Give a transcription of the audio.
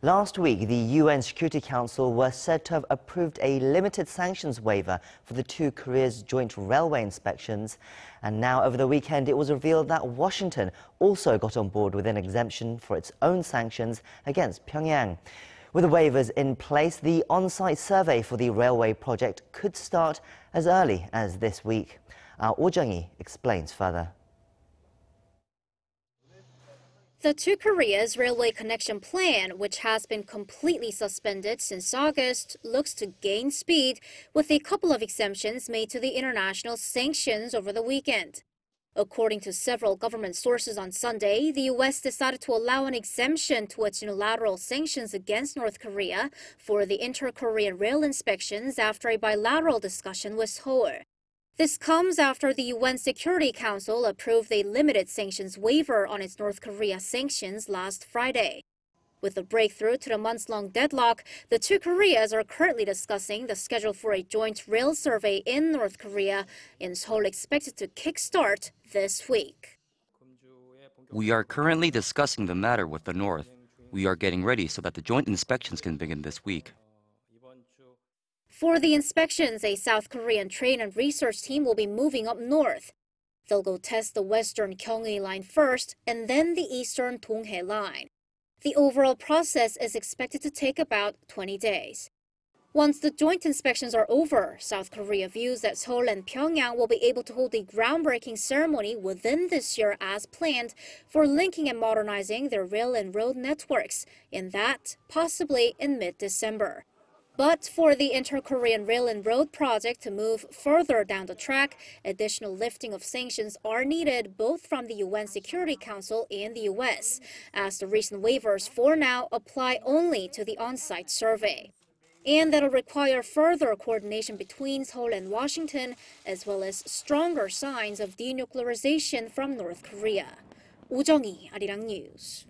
Last week, the UN Security Council was said to have approved a limited sanctions waiver for the two Koreas' joint railway inspections. And now, over the weekend, it was revealed that Washington also got on board with an exemption for its own sanctions against Pyongyang. With the waivers in place, the on-site survey for the railway project could start as early as this week. Our Jung-hee explains further. The two Koreas' railway connection plan, which has been completely suspended since August, looks to gain speed with a couple of exemptions made to the international sanctions over the weekend. According to several government sources on Sunday, the U.S. decided to allow an exemption to its unilateral sanctions against North Korea for the inter-Korean rail inspections after a bilateral discussion with Seoul. This comes after the UN Security Council approved a limited sanctions waiver on its North Korea sanctions last Friday. With the breakthrough to the months-long deadlock, the two Koreas are currently discussing the schedule for a joint rail survey in North Korea, in Seoul expected to kickstart this week. We are currently discussing the matter with the North. We are getting ready so that the joint inspections can begin this week. For the inspections, a South Korean train and research team will be moving up north. They'll go test the western Jung-hee line first and then the eastern Dong-hee line. The overall process is expected to take about 20 days. Once the joint inspections are over, South Korea views that Seoul and Pyongyang will be able to hold a groundbreaking ceremony within this year as planned for linking and modernizing their rail and road networks, in that possibly in mid-December. But for the inter-Korean rail and road project to move further down the track, additional lifting of sanctions are needed both from the UN Security Council and the US, as the recent waivers for now apply only to the on-site survey. And that'll require further coordination between Seoul and Washington, as well as stronger signs of denuclearization from North Korea. Jung-hee, Arirang News.